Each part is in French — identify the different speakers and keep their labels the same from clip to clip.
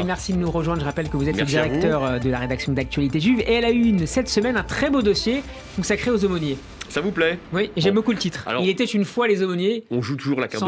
Speaker 1: Et merci de nous rejoindre. Je rappelle que vous êtes
Speaker 2: Merci
Speaker 1: le directeur de la rédaction d'Actualité Juive. Et elle a eu cette semaine un très beau dossier consacré aux aumôniers.
Speaker 2: Ça vous plaît?
Speaker 1: Oui, j'aime beaucoup le titre. Alors, il était une fois les aumôniers.
Speaker 2: On joue toujours la carte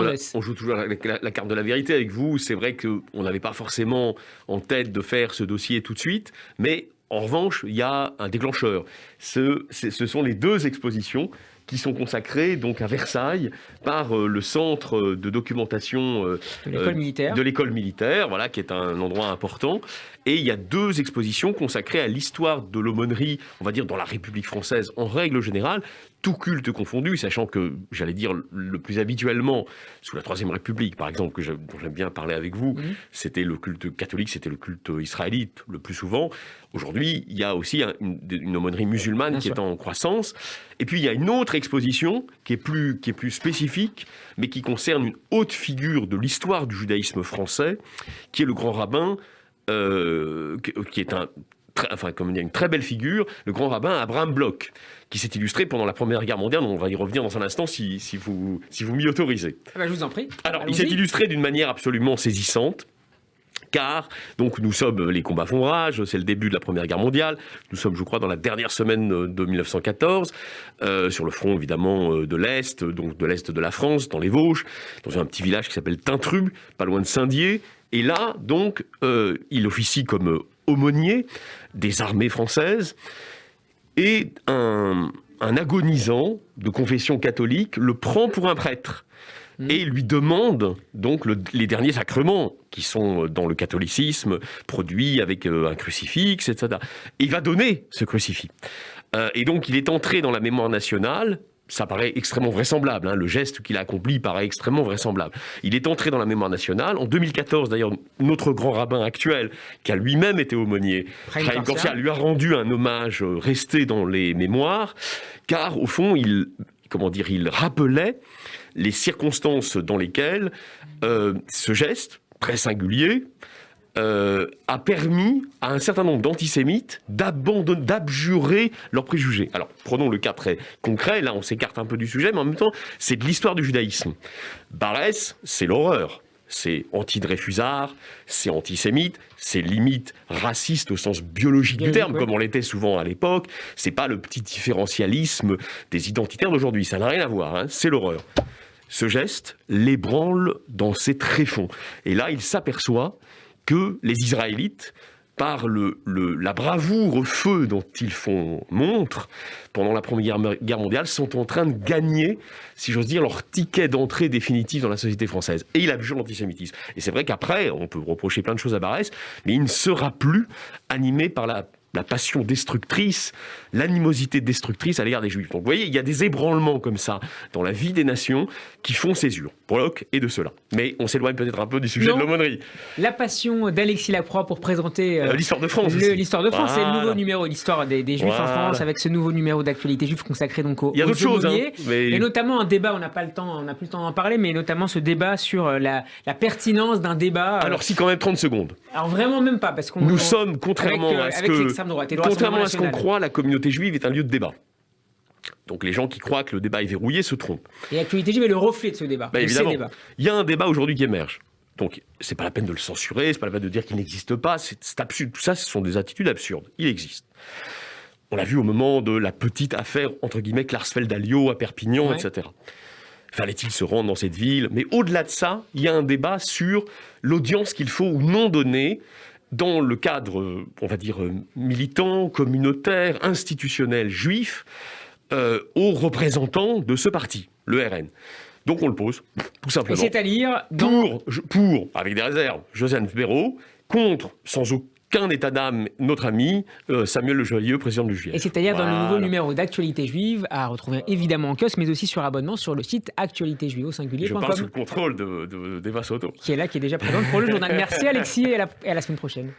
Speaker 2: de la vérité avec vous. C'est vrai qu'on n'avait pas forcément en tête de faire ce dossier tout de suite, mais en revanche, il y a un déclencheur. Ce sont les 2 expositions qui sont consacrées donc à Versailles par le centre de documentation
Speaker 1: de
Speaker 2: l'école militaire, voilà, qui est un endroit important. Et il y a 2 expositions consacrées à l'histoire de l'aumônerie, on va dire dans la République française en règle générale, tout culte confondu, sachant que, j'allais dire, le plus habituellement, sous la Troisième République, par exemple, dont j'aime bien parler avec vous, c'était le culte catholique, c'était le culte israélite, le plus souvent. Aujourd'hui, il y a aussi une aumônerie musulmane qui est en croissance. Et puis, il y a une autre exposition qui est plus spécifique, mais qui concerne une haute figure de l'histoire du judaïsme français, qui est le grand rabbin, qui est une très belle figure, le grand rabbin Abraham Bloch, qui s'est illustré pendant la Première Guerre mondiale. On va y revenir dans un instant si vous m'y autorisez.
Speaker 1: Ah bah, je vous en prie.
Speaker 2: Alors, il s'est illustré d'une manière absolument saisissante, car donc, nous sommes, les combats font rage, c'est le début de la Première Guerre mondiale, nous sommes, je crois, dans la dernière semaine de 1914, sur le front, évidemment, de l'Est, donc de l'Est de la France, dans les Vosges, dans un petit village qui s'appelle Tintru, pas loin de Saint-Dié. Et là, donc, il officie comme aumônier des armées françaises, et un agonisant de confession catholique le prend pour un prêtre et lui demande donc les derniers sacrements qui sont dans le catholicisme produits avec un crucifix, etc. Et il va donner ce crucifix. Et donc il est entré dans la mémoire nationale. Ça paraît extrêmement vraisemblable, hein. Le geste qu'il a accompli paraît extrêmement vraisemblable. Il est entré dans la mémoire nationale. En 2014, d'ailleurs, notre grand rabbin actuel, qui a lui-même été aumônier, Chaim Corsia, lui a rendu un hommage resté dans les mémoires, car au fond, il rappelait les circonstances dans lesquelles ce geste très singulier a permis à un certain nombre d'antisémites d'abjurer leurs préjugés. Alors, prenons le cas très concret, là on s'écarte un peu du sujet, mais en même temps, c'est de l'histoire du judaïsme. Barès, c'est l'horreur. C'est anti-Dreyfusard, c'est antisémite, c'est limite raciste au sens biologique du terme, comme on l'était souvent à l'époque. C'est pas le petit différentialisme des identitaires d'aujourd'hui, ça n'a rien à voir, hein. C'est l'horreur. Ce geste l'ébranle dans ses tréfonds. Et là, il s'aperçoit que les Israélites, par la bravoure au feu dont ils font montre pendant la Première Guerre mondiale, sont en train de gagner, si j'ose dire, leur ticket d'entrée définitive dans la société française. Et il abjure l'antisémitisme. Et c'est vrai qu'après, on peut reprocher plein de choses à Barès, mais il ne sera plus animé par la passion destructrice, l'animosité destructrice à l'égard des Juifs. Donc vous voyez, il y a des ébranlements comme ça dans la vie des nations qui font césure, Bloch et de cela. Mais on s'éloigne peut-être un peu du sujet de l'aumônerie.
Speaker 1: La passion d'Alexis Lacroix pour présenter
Speaker 2: l'histoire de France.
Speaker 1: L'histoire de France, c'est le nouveau numéro, l'histoire des Juifs en France, avec ce nouveau numéro d'Actualité Juive consacré donc aux aumôniers.
Speaker 2: Il y a d'autres choses, hein,
Speaker 1: et notamment un débat, on n'a plus le temps d'en parler, mais notamment ce débat sur la pertinence d'un débat.
Speaker 2: Alors si, quand même 30 secondes.
Speaker 1: Alors vraiment même pas, parce qu'on
Speaker 2: nous sommes, contrairement à ce qu'on croit, la communauté juive est un lieu de débat. Donc les gens qui croient que le débat est verrouillé se trompent.
Speaker 1: Et Actualité Juive est le reflet de ce débat.
Speaker 2: Évidemment. Il y a un débat aujourd'hui qui émerge. Donc c'est pas la peine de le censurer, c'est pas la peine de dire qu'il n'existe pas, c'est absurde. Tout ça, ce sont des attitudes absurdes. Il existe. On l'a vu au moment de la petite affaire, entre guillemets, Klarsfeld-Alliot à Perpignan, etc. Fallait-il se rendre dans cette ville? Mais au-delà de ça, il y a un débat sur l'audience qu'il faut ou non donner dans le cadre, on va dire, militant, communautaire, institutionnel, juif, aux représentants de ce parti, le RN. Donc on le pose, tout simplement.
Speaker 1: Et c'est-à-dire
Speaker 2: pour, avec des réserves, Joseph Béraud, contre, sans aucun état d'âme, notre ami Samuel Le Joyeux, président du JF.
Speaker 1: Et c'est-à-dire dans le nouveau numéro d'Actualité Juive, à retrouver évidemment en kiosque, mais aussi sur abonnement sur le site actualitéjuive au singulier.com.
Speaker 2: Je parle sous le contrôle d'Eva Soto.
Speaker 1: Qui est déjà présente pour le journal. Merci Alexis, et à la semaine prochaine.